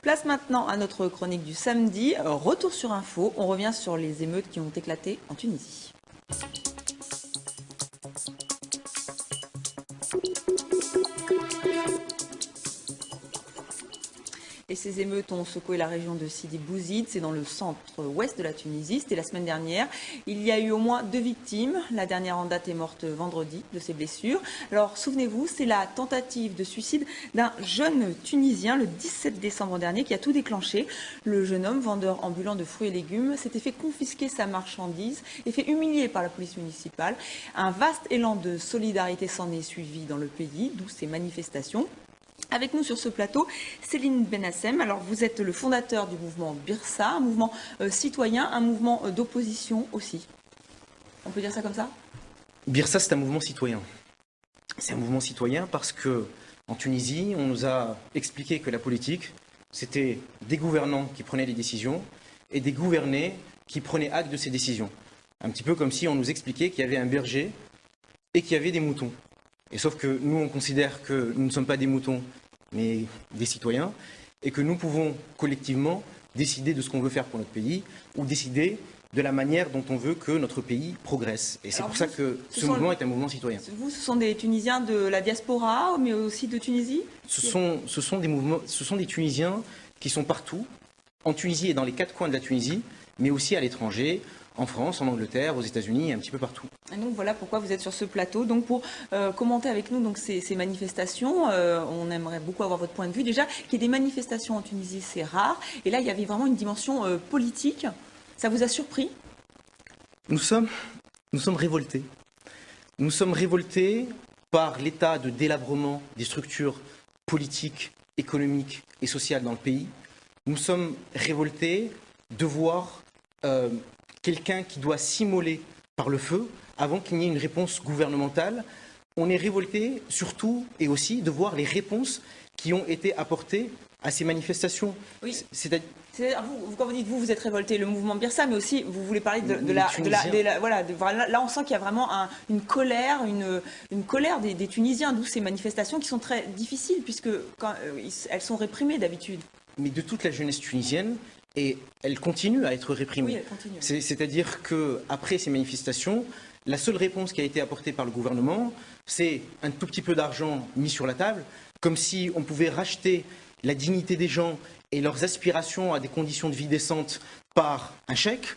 Place maintenant à notre chronique du samedi. Retour sur info, on revient sur les émeutes qui ont éclaté en Tunisie. Et ces émeutes ont secoué la région de Sidi Bouzid, c'est dans le centre-ouest de la Tunisie, c'était la semaine dernière. Il y a eu au moins 2 victimes, la dernière en date est morte vendredi de ses blessures. Alors souvenez-vous, c'est la tentative de suicide d'un jeune Tunisien le 17 décembre dernier qui a tout déclenché. Le jeune homme, vendeur ambulant de fruits et légumes, s'était fait confisquer sa marchandise et fait humilier par la police municipale. Un vaste élan de solidarité s'en est suivi dans le pays, d'où ces manifestations. Avec nous sur ce plateau, Céline Benassem. Alors vous êtes le fondateur du mouvement Birsa, un mouvement citoyen, un mouvement d'opposition aussi. On peut dire ça comme ça? Birsa, c'est un mouvement citoyen. C'est un mouvement citoyen parce que en Tunisie, on nous a expliqué que la politique, c'était des gouvernants qui prenaient les décisions et des gouvernés qui prenaient acte de ces décisions. Un petit peu comme si on nous expliquait qu'il y avait un berger et qu'il y avait des moutons. Et sauf que nous, on considère que nous ne sommes pas des moutons, mais des citoyens, et que nous pouvons collectivement décider de ce qu'on veut faire pour notre pays, ou décider de la manière dont on veut que notre pays progresse. Et c'est pour ça que ce mouvement est un mouvement citoyen. Vous, ce sont des Tunisiens de la diaspora, mais aussi de Tunisie? Ce sont des Tunisiens qui sont partout, en Tunisie et dans les 4 coins de la Tunisie, mais aussi à l'étranger, en France, en Angleterre, aux États-Unis et un petit peu partout. Et donc voilà pourquoi vous êtes sur ce plateau. Donc pour commenter avec nous donc, ces manifestations, on aimerait beaucoup avoir votre point de vue. Déjà, qu'il y ait des manifestations en Tunisie, c'est rare. Et là, il y avait vraiment une dimension politique. Ça vous a surpris? Nous sommes révoltés. Nous sommes révoltés par l'état de délabrement des structures politiques, économiques et sociales dans le pays. Nous sommes révoltés de voir quelqu'un qui doit s'immoler par le feu avant qu'il n'y ait une réponse gouvernementale. On est révolté surtout et aussi de voir les réponses qui ont été apportées à ces manifestations. Oui. C'est-à-dire, quand vous dites vous êtes révolté, le mouvement Birsa, mais aussi vous voulez parler là on sent qu'il y a vraiment une colère des Tunisiens, d'où ces manifestations qui sont très difficiles puisque elles sont réprimées d'habitude. Mais de toute la jeunesse tunisienne. Et elle continue à être réprimée. Oui, elle continue. C'est-à-dire qu'après ces manifestations, la seule réponse qui a été apportée par le gouvernement, c'est un tout petit peu d'argent mis sur la table, comme si on pouvait racheter la dignité des gens et leurs aspirations à des conditions de vie décentes par un chèque.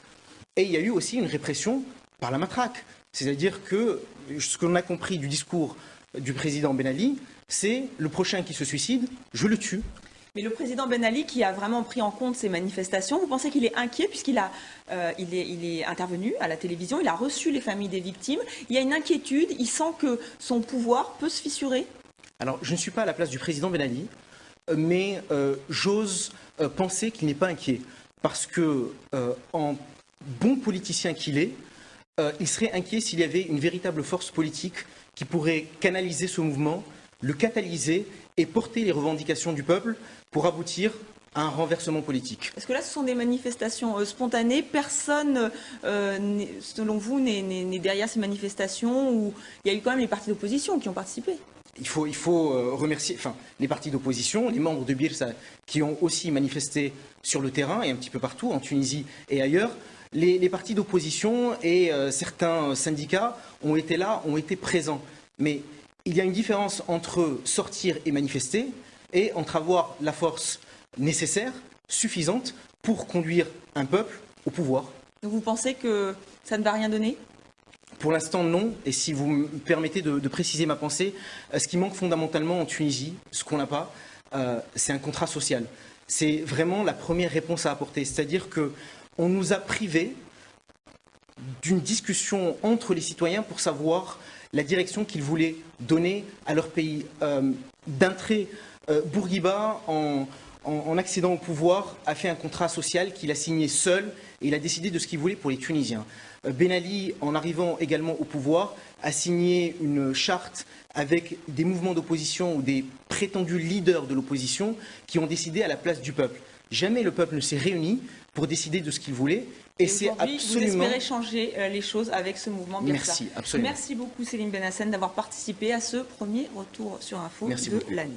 Et il y a eu aussi une répression par la matraque. C'est-à-dire que ce qu'on a compris du discours du président Ben Ali, c'est le prochain qui se suicide, je le tue. Mais le président Ben Ali, qui a vraiment pris en compte ces manifestations, vous pensez qu'il est inquiet puisqu'il est intervenu à la télévision, il a reçu les familles des victimes. Il y a une inquiétude, il sent que son pouvoir peut se fissurer? Alors, je ne suis pas à la place du président Ben Ali, mais j'ose penser qu'il n'est pas inquiet. Parce que, en bon politicien qu'il est, il serait inquiet s'il y avait une véritable force politique qui pourrait canaliser ce mouvement, le catalyser et porter les revendications du peuple pour aboutir à un renversement politique. Parce que là, ce sont des manifestations spontanées. Personne, selon vous, n'est derrière ces manifestations où il y a eu quand même les partis d'opposition qui ont participé. Il faut remercier les partis d'opposition, les membres de Birsa qui ont aussi manifesté sur le terrain et un petit peu partout, en Tunisie et ailleurs. Les partis d'opposition et certains syndicats ont été là, ont été présents. Mais il y a une différence entre sortir et manifester et entre avoir la force nécessaire, suffisante, pour conduire un peuple au pouvoir. Donc vous pensez que ça ne va rien donner? Pour l'instant, non. Et si vous me permettez de préciser ma pensée, ce qui manque fondamentalement en Tunisie, ce qu'on n'a pas, c'est un contrat social. C'est vraiment la première réponse à apporter. C'est-à-dire qu'on nous a privés d'une discussion entre les citoyens pour savoir la direction qu'ils voulaient donner à leur pays. D'un trait, Bourguiba, en accédant au pouvoir, a fait un contrat social qu'il a signé seul et il a décidé de ce qu'il voulait pour les Tunisiens. Ben Ali, en arrivant également au pouvoir, a signé une charte avec des mouvements d'opposition ou des prétendus leaders de l'opposition qui ont décidé à la place du peuple. Jamais le peuple ne s'est réuni pour décider de ce qu'il voulait. Et c'est absolument... Vous espérez changer les choses avec ce mouvement Birsa. Merci, absolument. Merci beaucoup Céline Benassem d'avoir participé à ce premier retour sur info de l'année.